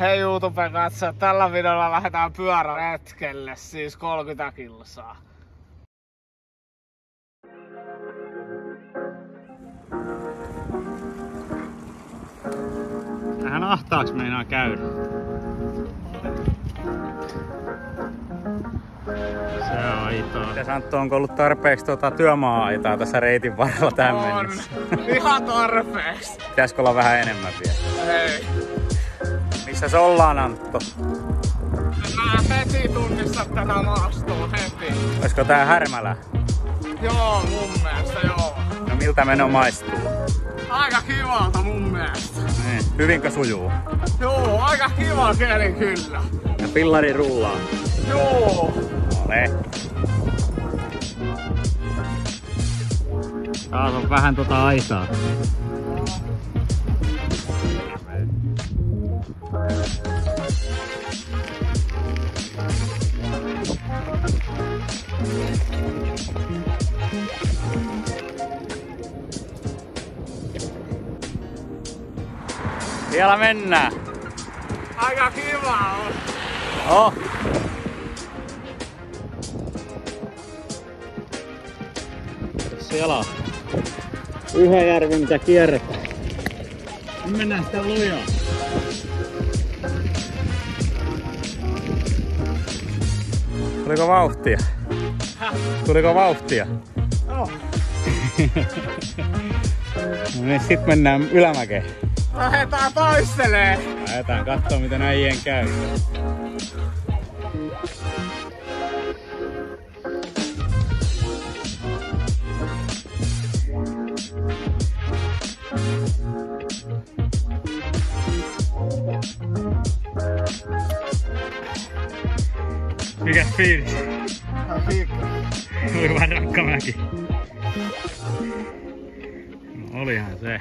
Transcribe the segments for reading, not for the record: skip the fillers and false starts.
Hei YouTube-katsojat, tällä videolla lähdetään pyöräretkelle, siis 30 kilsaa. Vähän ahtaaks meinaa käydä. Se on aitoa. Mites Antto, onko ollut tarpeeksi työmaa-aitaa tässä reitin varrella tähän mennessä? Ihan tarpeeksi. Pitäisikö olla vähän enemmän vielä? Ei. Missäs ollaan, Antto? Mä heti tunnistat tätä maastoa heti. Olisiko tää Härmälä? Joo, mun mielestä joo. No miltä meno maistuu? Aika kivalta mun mielestä. Niin. Hyvinkö sujuu? Joo, aika kiva keli kyllä. Ja pillari rullaa? Joo. Ole. Taas on vähän aitaa. Vielä mennään. Aika kiva on. Oh. Siellä on Pyhäjärvi, mitä kierretään. Nyt mennään sitä lujaa. Tuliko vauhtia? Tuliko vauhtia? Oh. No niin, sit mennään ylämäkeen. Lähdetään taistelee. Lähdetään kattoo miten äijien käy. Mikäs fiilis? Oli vähän rakkamäki. No, olihan se.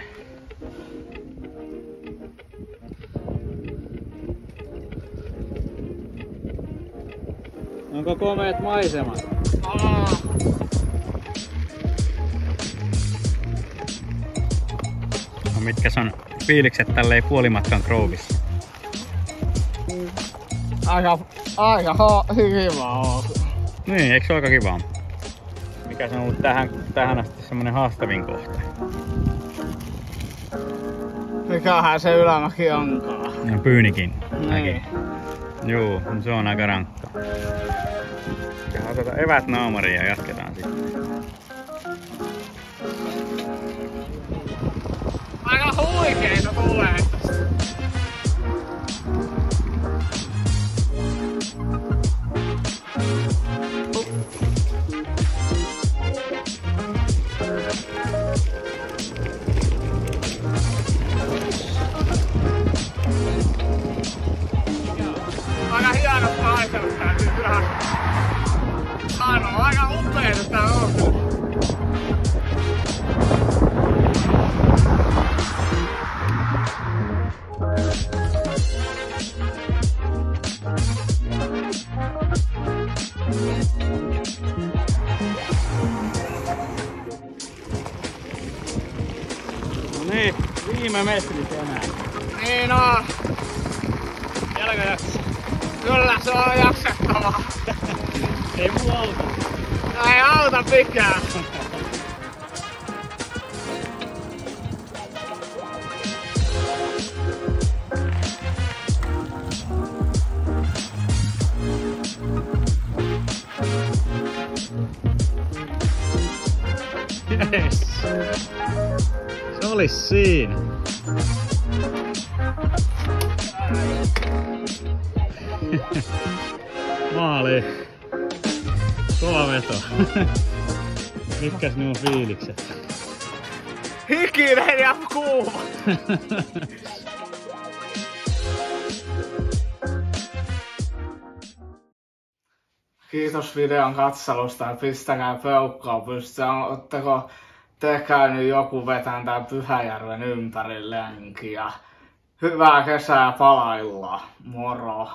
Onko komeet maisemat? No mitkäs on fiilikset tälleen puolimatkan Groovissa? Aika kiva on. Niin, eikö se ole aika kiva? Mikä se on ollut tähän asti semmonen haastavin kohta? Mikähän se ylämäki onkaan? No Pyynikin. Niin. Juu, se on aika rankka. Otetaan evät naamariin ja jatketaan sitten. Aika huikeita tulee. Aika hienot maisemat täytyy kyllä. Aika upeeta tää on. No niin, viime metrit enää. Niin on. Vieläkö jaksa? Kyllä se on jaksettava. Ei mulla auta. No ei auta mikään. Yes. Se olis siinä. Maali. Kova veto. Mitkäs minun fiilikset? Hikinen ja kuuma. Kiitos videon katselusta ja pistäkää peukkoa pystyyn. Ootteko te käynyt joku vetään tän Pyhäjärven ympäri lenkiä? Hyvää kesää palaillaan. Moro!